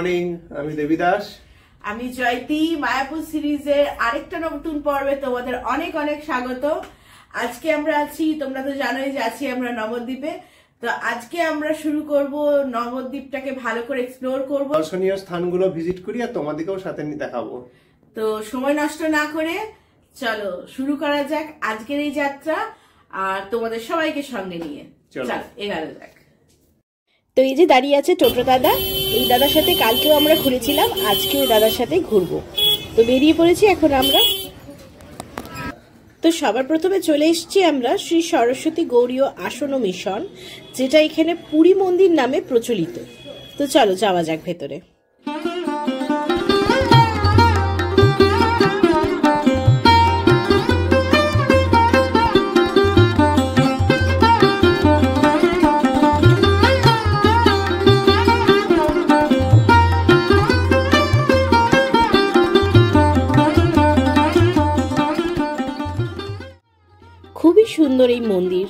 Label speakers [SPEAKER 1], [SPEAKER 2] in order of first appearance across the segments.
[SPEAKER 1] Morning, আমি দেবিদাস।
[SPEAKER 2] আমি জয়তী। মায়াপুর সিরিজের আরেকটা নতুন পর্বে তোমাদের অনেক অনেক স্বাগত। আজকে আমরা আছি, তোমরা তো জানোই যে আছি আমরা নবদ্বীপে। তো আজকে আমরা শুরু করব, নবদ্বীপটাকে ভালো করে এক্সপ্লোর করব,
[SPEAKER 1] দর্শনীয় স্থানগুলো ভিজিট করি আর তোমাদেরকেও সাথে নিয়ে দেখাবো।
[SPEAKER 2] তো সময় নষ্ট না করে চলো শুরু করা যাক আজকের এই যাত্রা, আর তোমাদের সবাইকে সঙ্গে নিয়ে চলো এগারো যাক। তো এই যে দাঁড়িয়ে আছে টোটো দাদা, এই দাদার সাথে কালকেও আমরা ঘুরেছিলাম, আজকেও দাদার সাথে ঘুরবো। তো বেরিয়ে পড়েছি এখন আমরা। তো সবার প্রথমে চলে এসেছি আমরা শ্রী সরস্বতী গৌড়ীয় আসন মিশন, যেটা এখানে পুরী মন্দির নামে প্রচলিত। তো চলো যাওয়া যাক ভেতরে। খুবই সুন্দর এই মন্দির,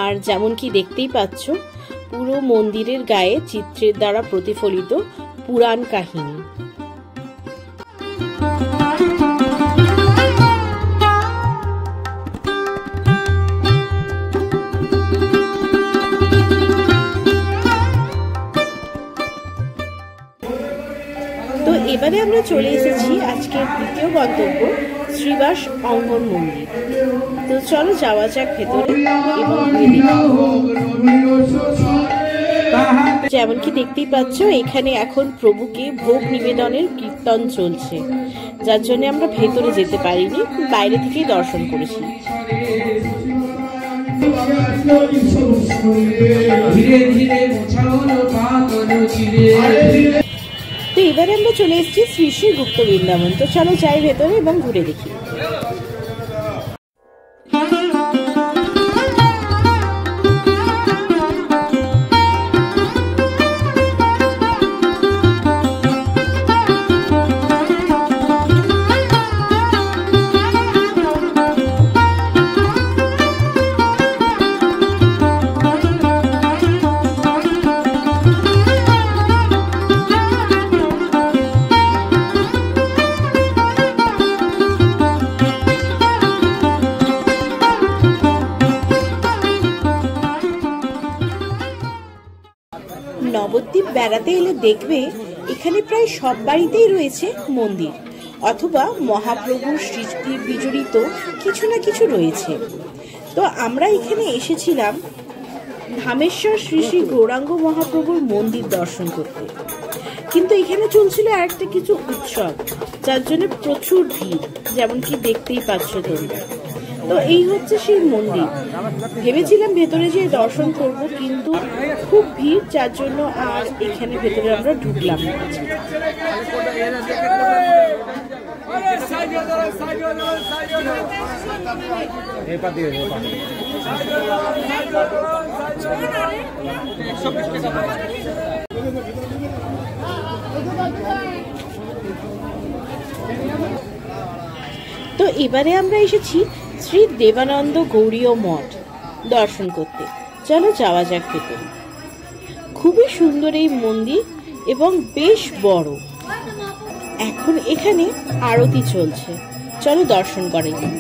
[SPEAKER 2] আর যেমন কি দেখতেই পাচ্ছ পুরো মন্দিরের গায়ে চিত্রের দ্বারা প্রতিফলিত পুরাণ কাহিনী। তো এবারে আমরা চলে এসেছি আজকের দ্বিতীয় গন্তব্য শ্রীবাস অঙ্গন মন্দির। তো চলো যাওয়া যাক ভেতরে এবং যেমন কি দেখতেই পাচ্ছ এখানে এখন প্রভুকে ভোগ নিবেদনের কীর্তন চলছে, যার জন্য আমরা ভেতরে যেতে পারিনি, বাইরে থেকেই দর্শন করেছি। তো এবারে আমরা চলে এসেছি শ্রী শ্রী গুপ্ত বৃন্দাবন। তো চলো যাই ভেতরে এবং ঘুরে দেখি। নবদ্বীপ বেড়াতে এলে দেখবে এখানে প্রায় সব বাড়িতেই রয়েছে মন্দির, অথবা মহাপ্রভুর সৃষ্টি বিজড়িত কিছু না কিছু রয়েছে। তো আমরা এখানে এসেছিলাম ধামেশ্বর শ্রী শ্রী গৌরাঙ্গ মহাপ্রভুর মন্দির দর্শন করতে, কিন্তু এখানে চলছিল আরেকটা কিছু উৎসব, যার জন্য প্রচুর ভিড়, যেমন কি দেখতেই পাচ্ছ তোমরা। তো এই হচ্ছে সেই মন্দির। ভেবেছিলাম ভেতরে যেয়ে দর্শন করব, কিন্তু খুব ভিড়, যার জন্য আর এখানে ভেতরে আমরা ঢুকলাম না। তো এবারে আমরা এসেছি শ্রী দেবানন্দ গৌড়ীয় মঠ দর্শন করতে। চলো যাওয়া যাক ভেতরে। খুবই সুন্দর এই মন্দির এবং বেশ বড়। এখন এখানে আরতি চলছে, চলো দর্শন করে নিই।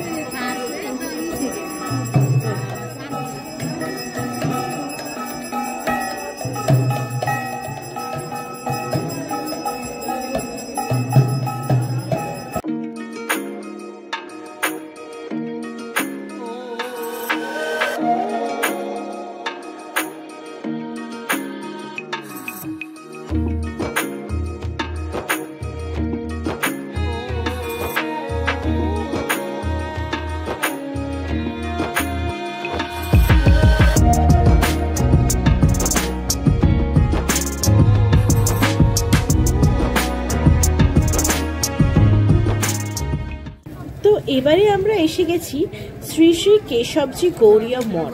[SPEAKER 2] তো এবারে আমরা এসে গেছি শ্রী শ্রী কেশবজি গৌড়ীয় মঠ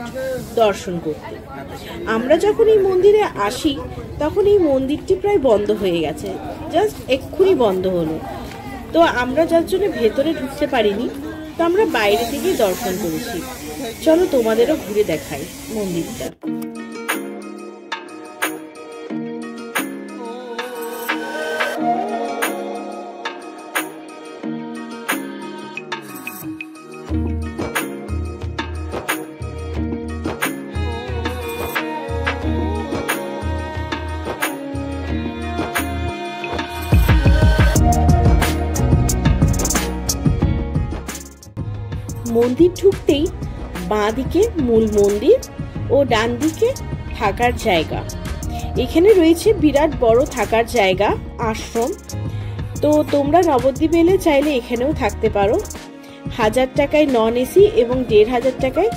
[SPEAKER 2] দর্শন করতে। আমরা যখন এই মন্দিরে আসি তখন এই মন্দিরটি প্রায় বন্ধ হয়ে গেছে, জাস্ট এক্ষুনি বন্ধ হলো। তো আমরা যার জন্য ভেতরে ঢুকতে পারিনি, তো আমরা বাইরে থেকেই দর্শন করেছি। চলো তোমাদেরও ঘুরে দেখাই মন্দিরটা। মন্দির ঢুকতেই বাঁ দিকে মূল মন্দির ও ডান দিকে থাকার জায়গা। এখানে রয়েছে বিরাট বড় থাকার জায়গা, আশ্রম। তো তোমরা নবদ্বীপ এলে চাইলে এখানেও থাকতে পারো। 1000 টাকায় নন এসি এবং 1500 টাকায়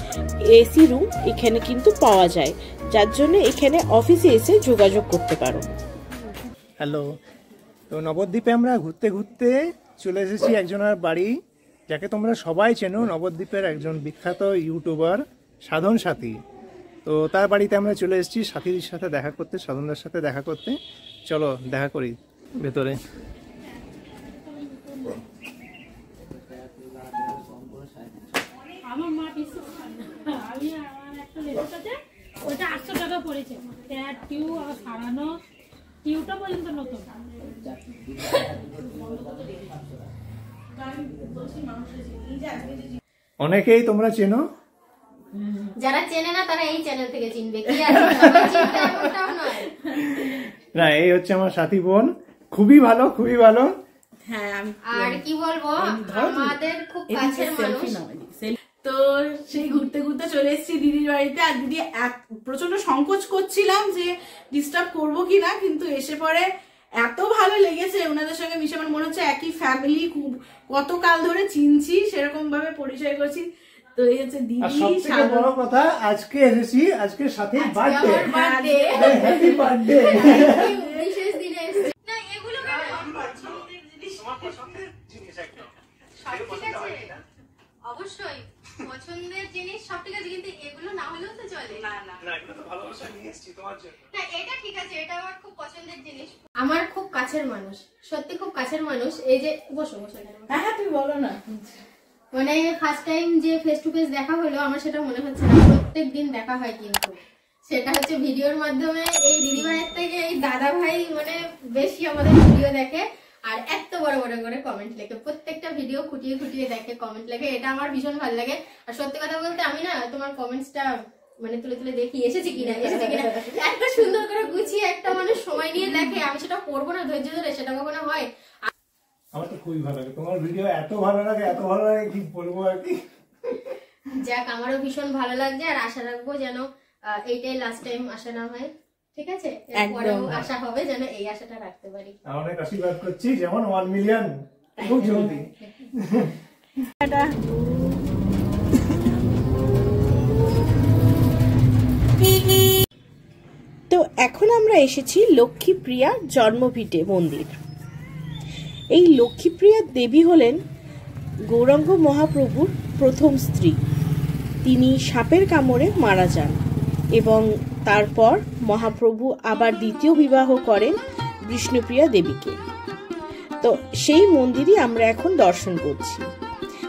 [SPEAKER 2] এসি রুম এখানে কিন্তু পাওয়া যায়, যার জন্য এখানে অফিসে এসে যোগাযোগ করতে পারো।
[SPEAKER 1] হ্যালো, তো নবদ্বীপে আমরা ঘুরতে ঘুরতে চলে এসেছি একজনের বাড়ি, যাকে তোমরা সবাই চেনো, নবদ্বীপের একজন বিখ্যাত ইউটিউবার সাধন সাথী। তো তার বাড়িতে আমরা চলে এসেছি সাথীর সাথে দেখা করতে, সাধনদার সাথে দেখা করতে। চলো দেখা করি ভেতরে।
[SPEAKER 3] আমার মা পিছু আমি আমার একটা লেডিস আছে, ওটা 800 টাকা পড়েছে। টিউ আর সারানো, টিউটা পর্যন্ত নতুন।
[SPEAKER 1] অনেকেই তোমরা চেনো,
[SPEAKER 4] যারা চেনে না তারা এই চ্যানেল থেকে চিনবে। কি আছে সবাই চিনবে এমনটাও নয়।
[SPEAKER 1] না, এই হচ্ছে আমার সাথী বোন, খুবই ভালো, খুবই ভালো।
[SPEAKER 2] হ্যাঁ,
[SPEAKER 4] আর কি বলবো, আমাদের খুব কাছের মানুষ।
[SPEAKER 2] তো সেই ঘুরতে ঘুরতে চলে এসেছি দিদির বাড়িতে। আর দিদি প্রচন্ড সংকোচ করছিলাম যে ডিস্টার্ব করবো কিনা, কিন্তু এসে পরে এত ভালো লেগেছে ওনাদের সঙ্গে মিশে। আমার মনে হচ্ছে একই ফ্যামিলি, খুব কত কাল ধরে চিনছি, সেরকম ভাবে পরিচয় করছি। তো এই হচ্ছে দিদি।
[SPEAKER 1] সবথেকে বড় কথা, আজকে এসেছি, আজকে সাথীর বার্থডে। Happy birthday.
[SPEAKER 4] বিশেষ দিনে এসেছি। না এগুলো অবশ্যই পছন্দের জিনিস সব ঠিক আছে, কিন্তু এগুলো না হলেও তো চলে। না এগুলো তো ভালোবাসা নিয়ে এসেছি তোমার জন্য। না এটা ঠিক আছে, এটা আমার খুব পছন্দের জিনিস। আমার খুব কাছের মানুষ, সত্যি খুব কাছের মানুষ। এই যে বসো বসো।
[SPEAKER 2] হ্যাঁ তুমি বলো না।
[SPEAKER 4] মানে ফার্স্ট টাইম যে ফেস টু ফেস দেখা হলো, আমার সেটা মনে হচ্ছে না। প্রত্যেক দিন দেখা হয়, কিন্তু সেটা হচ্ছে ভিডিওর মাধ্যমে। এই দিদিভাইয়ের থেকে এই দাদা ভাই মানে বেশি আমাদের ভিডিও দেখে, আর এত বড় বড় করে কমেন্ট লেখে। প্রত্যেকটা ভিডিও খুঁটিয়ে খুঁটিয়ে দেখে, কমেন্ট লেখে। এটা আমার ভীষণ ভালো লাগে। আর সত্যি কথা বলতে আমি না তোমার কমেন্টসটা মানে তুলে তুলে দেখি এসেছে কিনা। এত সুন্দর করে গুছিয়ে একটা মানুষ সময় নিয়ে লেখে, আমি সেটা পড়বো না ধৈর্য ধরে, সেটা কখনো হয়?
[SPEAKER 1] আমার তো খুবই ভালো লাগে তোমার ভিডিও, এত ভালো লাগে, এত ভালো লাগে কি বলবো আর কি।
[SPEAKER 4] যাক, আমারও ভীষণ ভালো লাগছে। আর আশা রাখবো যেন এইটাই লাস্ট টাইম আসা না হয়, ঠিক আছে? এরপরেও আশা হবে, যেন এই আশাটা রাখতে পারি।
[SPEAKER 1] অনেক আশীর্বাদ করছি, যেমন 1 মিলিয়ন খুব জলদি।
[SPEAKER 2] তো এখন আমরা এসেছি লক্ষ্মীপ্রিয়া জন্মভিটে মন্দির। এই লক্ষ্মীপ্রিয়া দেবী হলেন গৌরাঙ্গ মহাপ্রভুর প্রথম স্ত্রী। তিনি সাপের কামড়ে মারা যান এবং তারপর মহাপ্রভু আবার দ্বিতীয় বিবাহ করেন বিষ্ণুপ্রিয়া দেবীকে। তো সেই মন্দিরই আমরা এখন দর্শন করছি।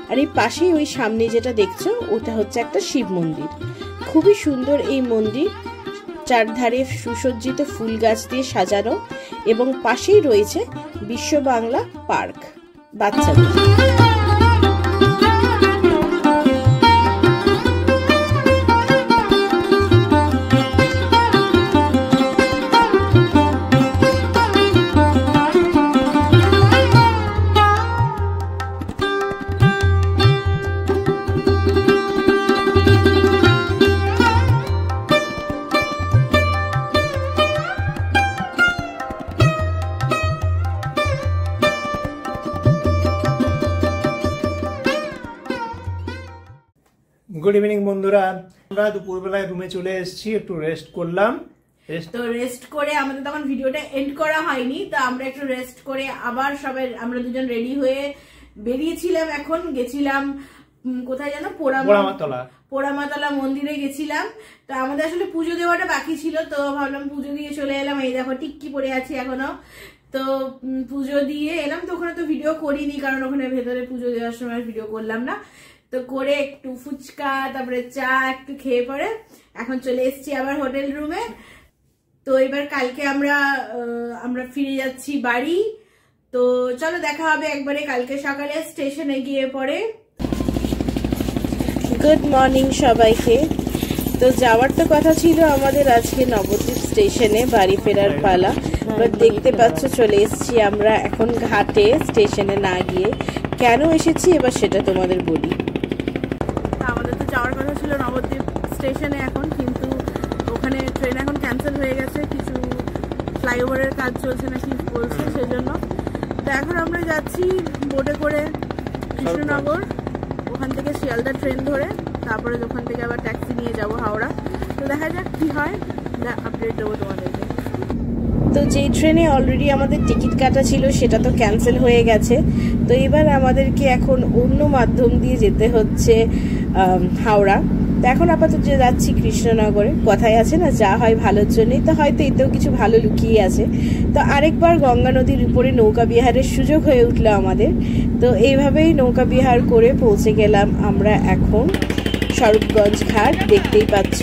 [SPEAKER 2] আর এই পাশেই ওই সামনে যেটা দেখছো, ওটা হচ্ছে একটা শিব মন্দির। খুবই সুন্দর এই মন্দির, চারধারে সুসজ্জিত ফুল গাছ দিয়ে সাজানো, এবং পাশেই রয়েছে বিশ্ব বাংলা পার্ক বাচ্চাদের।
[SPEAKER 1] গুড ইভিনিং বন্ধুরা, আমরা দুপুরবেলায় রুমে চলে এসেছি, একটু রেস্ট করলাম।
[SPEAKER 2] তো রেস্ট করে আমাদের তখন ভিডিওটা এন্ড করা হয়নি, তো আমরা একটু রেস্ট করে আবার সবাই আমরা দুজন রেডি হয়ে বেরিয়েছিলাম। এখন গেছিলাম কোথায় যেন, পোড়ামাতলা মন্দিরে গেছিলাম। তো আমাদের আসলে পুজো দেওয়াটা বাকি ছিল, তো ভাবলাম পুজো দিয়ে চলে এলাম। এই দেখো টিক্কি পরে আছি এখনো। তো পুজো দিয়ে এলাম, তো ওখানে তো ভিডিও করিনি, কারণ ওখানে ভেতরে পুজো দেওয়ার সময় ভিডিও করলাম না। তো করে একটু ফুচকা, তারপরে চা একটু খেয়ে পরে এখন চলে এসেছি আবার হোটেল রুমে। তো এবার কালকে আমরা ফিরে যাচ্ছি বাড়ি। তো চলো দেখা হবে একবারে কালকে সকালে স্টেশনে গিয়ে পরে। গুড মর্নিং সবাইকে। তো যাওয়ার তো কথা ছিল আমাদের আজকে নবদ্বীপ স্টেশনে, বাড়ি ফেরার পালা। বাট দেখতে পাচ্ছ চলে এসেছি আমরা এখন ঘাটে, স্টেশনে না গিয়ে। কেন এসেছি এবার সেটা তোমাদের বলি। যাওয়ার কথা ছিল নবদ্বীপ স্টেশনে এখন, কিন্তু ওখানে ট্রেন এখন ক্যান্সেল হয়ে গেছে, কিছু ফ্লাইওভারের কাজ চলছে নাকি বলছে, সেজন্য। তো এখন আমরা যাচ্ছি বোটে করে কৃষ্ণনগর, ওখান থেকে শিয়ালদা ট্রেন ধরে, তারপরে ওখান থেকে আবার ট্যাক্সি নিয়ে যাব হাওড়া। তো দেখা যাক কি হয়, আপডেট দেবো তোমাদেরকে। তো যেই ট্রেনে অলরেডি আমাদের টিকিট কাটা ছিল সেটা তো ক্যান্সেল হয়ে গেছে, তো এবার আমাদেরকে এখন অন্য মাধ্যম দিয়ে যেতে হচ্ছে হাওড়া। তো এখন আপাতত যাচ্ছি কৃষ্ণনগরে। কথায় আছে না, যা হয় ভালোর জন্যই, তো হয়তো এতেও কিছু ভালো লুকিয়ে আছে। তো আরেকবার গঙ্গা নদীর উপরে নৌকা বিহারের সুযোগ হয়ে উঠলো আমাদের। তো এইভাবেই নৌকা বিহার করে পৌঁছে গেলাম আমরা এখন স্বরূপগঞ্জ ঘাট, দেখতেই পাচ্ছ।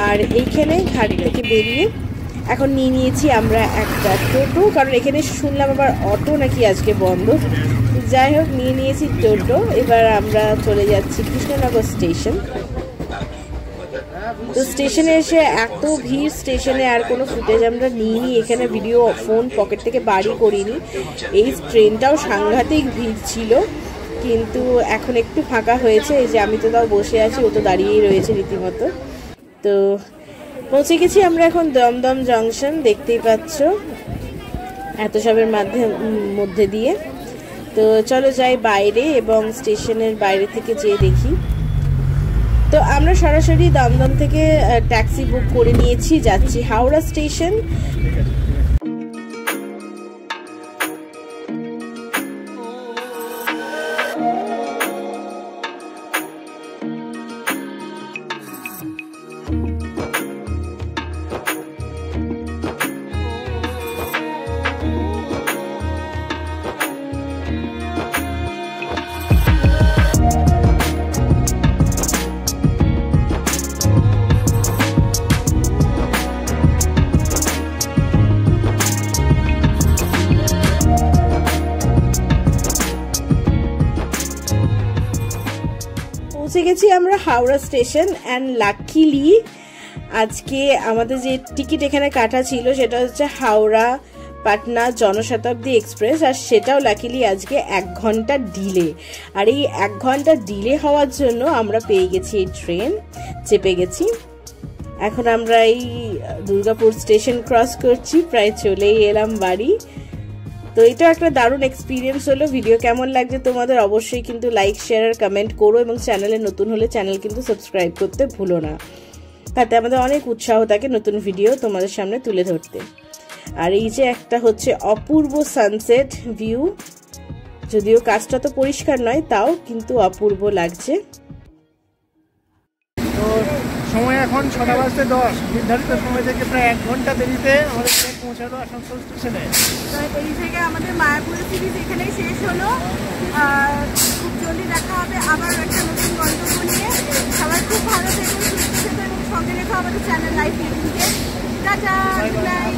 [SPEAKER 2] আর এইখানে ঘাট থেকে বেরিয়ে এখন নিয়ে নিয়েছি আমরা একটা টোটো, কারণ এখানে শুনলাম আবার অটো নাকি আজকে বন্ধ। যাই হোক, নিয়ে নিয়েছি টোটো। এবার আমরা চলে যাচ্ছি কৃষ্ণনগর স্টেশন। তো স্টেশনে এসে এত ভিড়, স্টেশনে আর কোনো ফুটেজ আমরা নিইনি, এখানে ভিডিও ফোন পকেট থেকে বাড়ি করিনি। এই ট্রেনটাও সাংঘাতিক ভিড় ছিল, কিন্তু এখন একটু ফাঁকা হয়েছে। এই যে আমি তো তাও বসে আছি, ও তো দাঁড়িয়েই রয়েছে রীতিমতো। তো পৌঁছে গেছি আমরা এখন দমদম জংশন, দেখতেই পাচ্ছ এত সবের মধ্যে দিয়ে। তো চলো যাই বাইরে এবং স্টেশনের বাইরে থেকে যেয়ে দেখি। তো আমরা সরাসরি দমদম থেকে ট্যাক্সি বুক করে নিয়েছি, যাচ্ছি হাওড়া স্টেশন। পৌঁছে গেছি আমরা হাওড়া স্টেশন। অ্যান্ড লাকিলি আজকে আমাদের যে টিকিট এখানে কাটা ছিল সেটা হচ্ছে হাওড়া পাটনা জনশতাব্দী এক্সপ্রেস, আর সেটাও লাকিলি আজকে 1 ঘন্টা ডিলে। আর এই 1 ঘন্টা ডিলে হওয়ার জন্য আমরা পেয়ে গেছি এই ট্রেন, চেপে গেছি। এখন আমরা এই দুর্গাপুর স্টেশন ক্রস করছি, প্রায় চলেই এলাম বাড়ি। তো এটা একটা দারুণ এক্সপিরিয়েন্স হলো। ভিডিও কেমন লাগছে তোমাদের অবশ্যই কিন্তু লাইক, শেয়ার আর কমেন্ট করো, এবং চ্যানেলে নতুন হলে চ্যানেল কিন্তু সাবস্ক্রাইব করতে ভুলো না, তাতে আমাদের অনেক উৎসাহ থাকে নতুন ভিডিও তোমাদের সামনে তুলে ধরতে। আর এই যে একটা হচ্ছে অপূর্ব সানসেট ভিউ, যদিও কাজটা তো পরিষ্কার নয়, তাও কিন্তু অপূর্ব লাগছে।
[SPEAKER 1] তো সময় এখন 6:10, নির্ধারিত সময় থেকে প্রায় 1 ঘন্টা দেরিতে আমাদের ট্রেন পৌঁছালো আসানসোল স্টেশনে।
[SPEAKER 2] এই থেকে আমাদের মায়াপুরের সিরিজ এখানেই শেষ হলো। খুব জলদি দেখা হবে আবার একটা নতুন গল্প নিয়ে। সবাই খুব ভালো থেকো, সুস্থ থেকো এবং সঙ্গে রেখো আমাদের চ্যানেল লাইফ টিভিকে। Tata, good night.